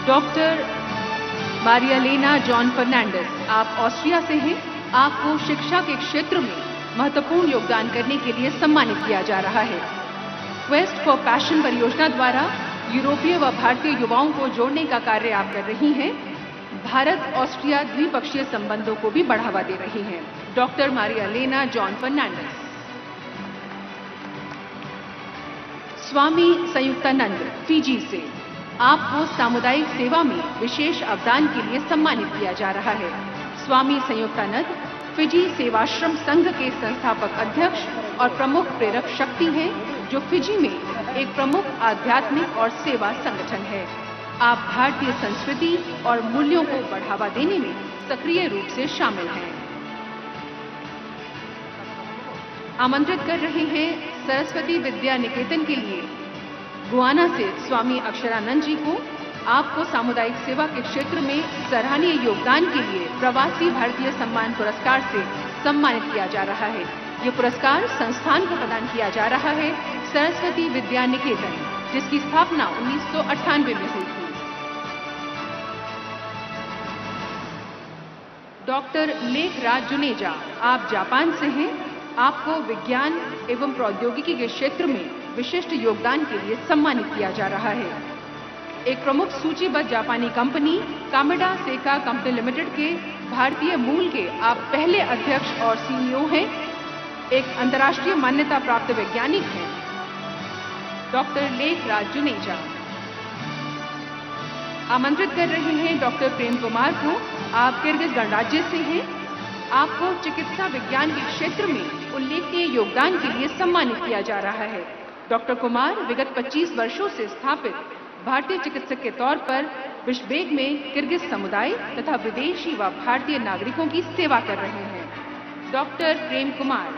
Doctor Marialena John Fernandes, आप Austria से हैं। आपको शिक्षा के क्षेत्र में महत्वपूर्ण योगदान करने के लिए सम्मानित किया जा रहा है। क्वेस्ट फॉर पैशन परियोजना द्वारा यूरोपीय व भारतीय युवाओं को जोड़ने का कार्य आप कर रही हैं। भारत ऑस्ट्रिया द्विपक्षीय संबंधों को भी बढ़ावा दे रही हैं। Doctor Marialena John Fernandes. Swami Sanyuktananda, Fiji से, आपको सामुदायिक सेवा में विशेष अवदान के लिए सम्मानित किया जा रहा है। स्वामी संयुक्तानंद फिजी सेवाश्रम संघ के संस्थापक अध्यक्ष और प्रमुख प्रेरक शक्ति हैं, जो फिजी में एक प्रमुख आध्यात्मिक और सेवा संगठन है। आप भारतीय संस्कृति और मूल्यों को बढ़ावा देने में सक्रिय रूप से शामिल हैं। आमंत्रित कर रहे हैं सरस्वती विद्या निकेतन के लिए गुआना से स्वामी अक्षरानंद जी को। आपको सामुदायिक सेवा के क्षेत्र में सराहनीय योगदान के लिए प्रवासी भारतीय सम्मान पुरस्कार से सम्मानित किया जा रहा है। ये पुरस्कार संस्थान को प्रदान किया जा रहा है सरस्वती विद्या निकेतन, जिसकी स्थापना 1998 में हुई थी। डॉक्टर लेखराज जुनेजा, आप जापान से हैं। आपको विज्ञान एवं प्रौद्योगिकी के क्षेत्र में विशिष्ट योगदान के लिए सम्मानित किया जा रहा है। एक प्रमुख सूचीबद्ध जापानी कंपनी कामेडा सेका कंपनी लिमिटेड के भारतीय मूल के आप पहले अध्यक्ष और सीईओ हैं। एक अंतर्राष्ट्रीय मान्यता प्राप्त वैज्ञानिक हैं। डॉक्टर लेखराज जुनेजा। आमंत्रित कर रहे हैं डॉक्टर प्रेम कुमार को। आप किर्गिज गणराज्य से हैं। आपको चिकित्सा विज्ञान के क्षेत्र में उल्लेखनीय योगदान के लिए सम्मानित किया जा रहा है। डॉक्टर कुमार विगत 25 वर्षों से स्थापित भारतीय चिकित्सक के तौर पर बिश्केक में किर्गिज समुदाय तथा विदेशी व भारतीय नागरिकों की सेवा कर रहे हैं। डॉक्टर प्रेम कुमार।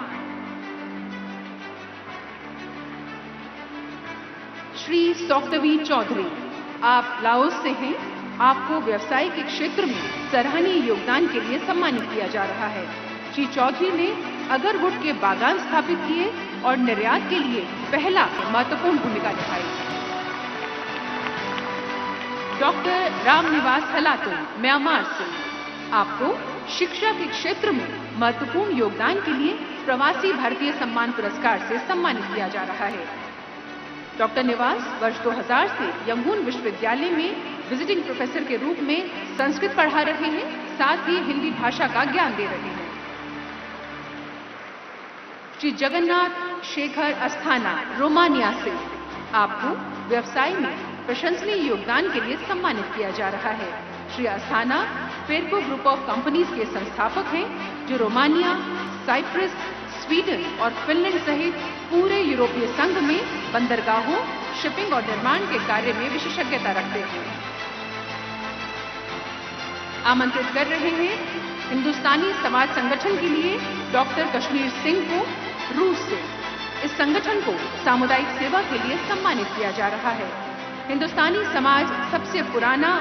श्री सौक्तवी चौधरी, आप लाओस से हैं। आपको व्यवसाय के क्षेत्र में सराहनीय योगदान के लिए सम्मानित किया जा रहा है। श्री चौधरी ने अगरवुड के बागान स्थापित किए और निर्यात के लिए पहला महत्वपूर्ण भूमिका निभाई। डॉक्टर रामनिवास हलातुन, म्यांमार से, आपको शिक्षा के क्षेत्र में महत्वपूर्ण योगदान के लिए प्रवासी भारतीय सम्मान पुरस्कार से सम्मानित किया जा रहा है। डॉक्टर निवास वर्ष 2000 से यंगून विश्वविद्यालय में विजिटिंग प्रोफेसर के रूप में संस्कृत पढ़ा रहे हैं, साथ ही हिंदी भाषा का ज्ञान दे रहे हैं। श्री जगन्नाथ शेखर अस्थाना, रोमानिया से, आपको व्यवसाय में प्रशंसनीय योगदान के लिए सम्मानित किया जा रहा है। Shri Asthana Ferco group of companies के संस्थापक हैं, जो रोमानिया, साइप्रस, स्वीडन और फिनलैंड सहित पूरे यूरोपीय संघ में बंदरगाहों, शिपिंग और निर्माण के कार्य में विशेषज्ञता रखते हैं। आमंत्रित कर रहे हैं हिंदुस्तानी समाज संगठन के लिए डॉक्टर कश्मीर सिंह को, रूस से। इस संगठन को सामुदायिक सेवा के लिए सम्मानित किया जा रहा है। हिंदुस्तानी समाज सबसे पुराना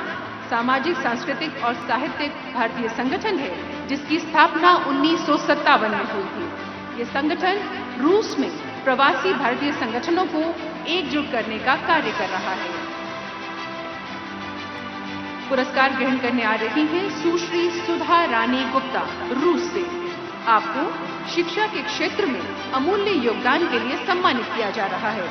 सामाजिक, सांस्कृतिक और साहित्यिक भारतीय संगठन है, जिसकी स्थापना 1957 में हुई थी। ये संगठन रूस में प्रवासी भारतीय संगठनों को एकजुट करने का कार्य कर रहा है। पुरस्कार ग्रहण करने आ रही हैं सुश्री सुधा रानी गुप्ता, रूस से। आपको शिक्षा के क्षेत्र में अमूल्य योगदान के लिए सम्मानित किया जा रहा है।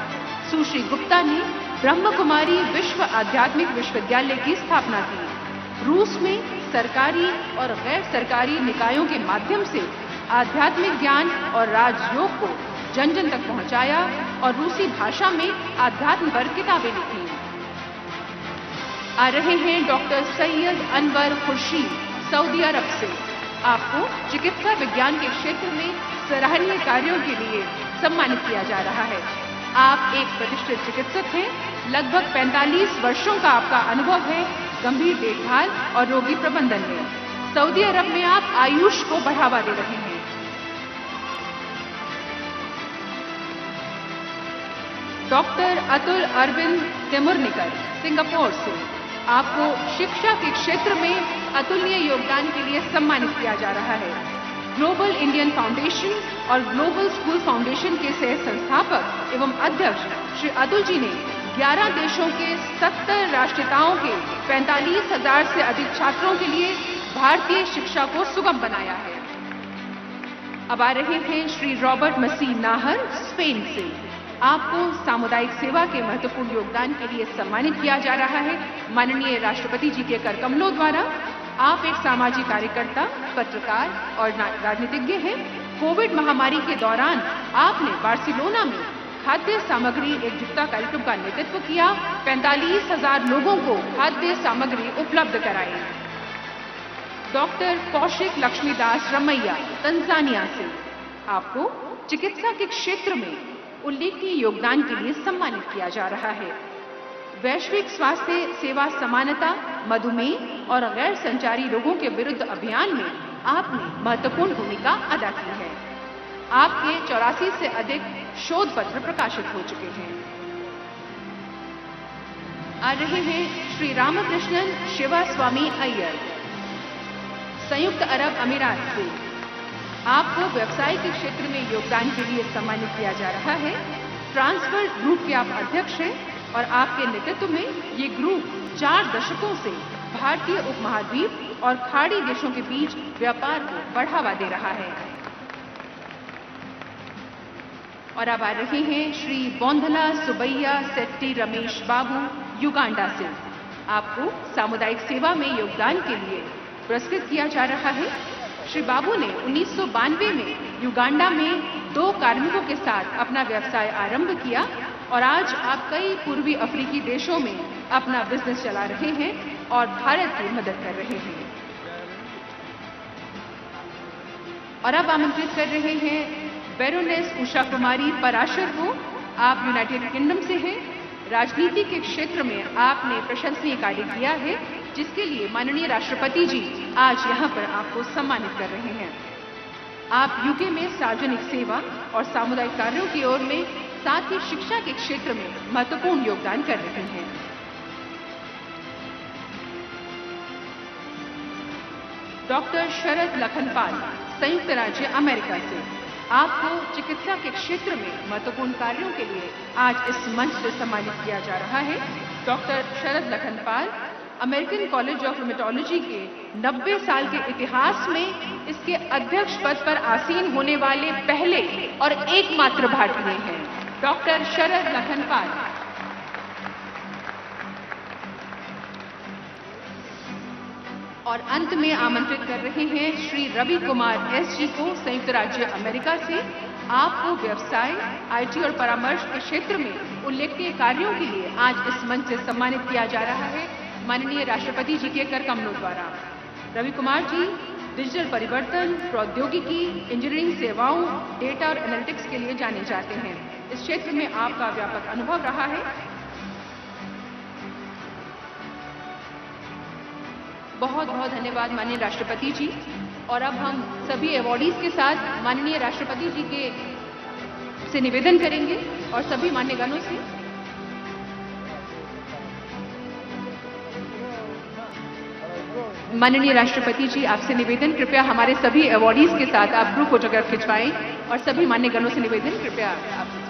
सुश्री गुप्ता ने ब्रह्म कुमारी विश्व आध्यात्मिक विश्वविद्यालय की स्थापना की। रूस में सरकारी और गैर सरकारी निकायों के माध्यम से आध्यात्मिक ज्ञान और राजयोग को जन जन तक पहुंचाया और रूसी भाषा में आध्यात्म पर किताबें लिखी। आ रहे हैं डॉक्टर सैयद अनवर खुर्शीद, सऊदी अरब से। आपको चिकित्सा विज्ञान के क्षेत्र में सराहनीय कार्यों के लिए सम्मानित किया जा रहा है। आप एक प्रतिष्ठित चिकित्सक हैं। लगभग 45 वर्षों का आपका अनुभव है गंभीर देखभाल और रोगी प्रबंधन में। सऊदी अरब में आप आयुष को बढ़ावा दे रहे हैं। डॉक्टर अतुल अरविंद तिमुरनिकर, सिंगापुर से। आपको शिक्षा के क्षेत्र में अतुलनीय योगदान के लिए सम्मानित किया जा रहा है। ग्लोबल इंडियन फाउंडेशन और ग्लोबल स्कूल फाउंडेशन के सह संस्थापक एवं अध्यक्ष श्री अतुल जी ने 11 देशों के 70 राष्ट्रीयताओं के 45,000 से अधिक छात्रों के लिए भारतीय शिक्षा को सुगम बनाया है। अब आ रहे हैं श्री रॉबर्ट मसीह नाहर, स्पेन से। आपको सामुदायिक सेवा के महत्वपूर्ण योगदान के लिए सम्मानित किया जा रहा है माननीय राष्ट्रपति जी के कर कमलों द्वारा। आप एक सामाजिक कार्यकर्ता, पत्रकार और राजनीतिज्ञ हैं। कोविड महामारी के दौरान आपने बार्सिलोना में खाद्य सामग्री एकजुटता कार्यक्रम का नेतृत्व किया। 45,000 लोगों को खाद्य सामग्री उपलब्ध कराई। डॉक्टर कौशिक लक्ष्मीदास रमैया, तंजानिया से। आपको चिकित्सा के क्षेत्र में उल्लेखनीय योगदान के लिए सम्मानित किया जा रहा है। वैश्विक स्वास्थ्य सेवा समानता, मधुमेह और गैर संचारी रोगों के विरुद्ध अभियान में आपने महत्वपूर्ण भूमिका अदा की है। आपके 84 से अधिक शोध पत्र प्रकाशित हो चुके हैं। आ रहे हैं श्री रामकृष्णन शिवा स्वामी अय्यर, संयुक्त अरब अमीरात से। आपको व्यवसाय के क्षेत्र में योगदान के लिए सम्मानित किया जा रहा है। ट्रांसफर ग्रुप के आप अध्यक्ष हैं और आपके नेतृत्व में ये ग्रुप 4 दशकों से भारतीय उपमहाद्वीप और खाड़ी देशों के बीच व्यापार को बढ़ावा दे रहा है। और अब आ रहे हैं श्री बोंधला सुबैया सेट्टी रमेश बाबू, युगांडा से। आपको सामुदायिक सेवा में योगदान के लिए पुरस्कृत किया जा रहा है। श्री बाबू ने 1992 में युगांडा में 2 कार्मिकों के साथ अपना व्यवसाय आरंभ किया और आज आप कई पूर्वी अफ्रीकी देशों में अपना बिजनेस चला रहे हैं और भारत की मदद कर रहे हैं। और अब आमंत्रित कर रहे हैं बैरोनेस उषा कुमारी पराशर को। आप यूनाइटेड किंगडम से हैं। राजनीति के क्षेत्र में आपने प्रशंसनीय कार्य किया है, जिसके लिए माननीय राष्ट्रपति जी आज यहाँ पर आपको सम्मानित कर रहे हैं। आप यूके में सार्वजनिक सेवा और सामुदायिक कार्यों की ओर में, साथ ही शिक्षा के क्षेत्र में महत्वपूर्ण योगदान कर रहे हैं। डॉक्टर शरद लखनपाल, संयुक्त राज्य अमेरिका से। आपको चिकित्सा के क्षेत्र में महत्वपूर्ण कार्यों के लिए आज इस मंच से सम्मानित किया जा रहा है। Doctor Sharad Lakhanpal American college of rheumatology के 90 साल के इतिहास में इसके अध्यक्ष पद पर आसीन होने वाले पहले और एकमात्र भारतीय हैं। डॉक्टर शरद लखनपाल। और अंत में आमंत्रित कर रहे हैं श्री रवि कुमार एसजी को, संयुक्त राज्य अमेरिका से। आपको व्यवसाय, आईटी और परामर्श के क्षेत्र में उल्लेखनीय कार्यों के लिए आज इस मंच से सम्मानित किया जा रहा है माननीय राष्ट्रपति जी के कर कमलों द्वारा। रवि कुमार जी डिजिटल परिवर्तन, प्रौद्योगिकी, इंजीनियरिंग सेवाओं, डेटा और एनालिटिक्स के लिए जाने जाते हैं। इस क्षेत्र में आपका व्यापक अनुभव रहा है। बहुत बहुत धन्यवाद माननीय राष्ट्रपति जी। और अब हम सभी अवॉर्डीज के साथ माननीय राष्ट्रपति जी से निवेदन करेंगे और सभी मान्यगणों से। माननीय राष्ट्रपति जी, आपसे निवेदन, कृपया हमारे सभी अवॉर्डीज के साथ आप ग्रुप फोटोग्राफ खिंचवाएं और सभी मान्यगणों से निवेदन, कृपया आप।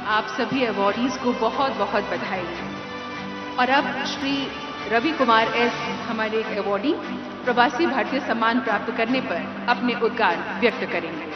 आप सभी अवॉर्डीज को बहुत बहुत बधाई। और अब श्री रवि कुमार एस, हमारे एक अवॉर्डी, प्रवासी भारतीय सम्मान प्राप्त करने पर अपने उद्गार व्यक्त करेंगे।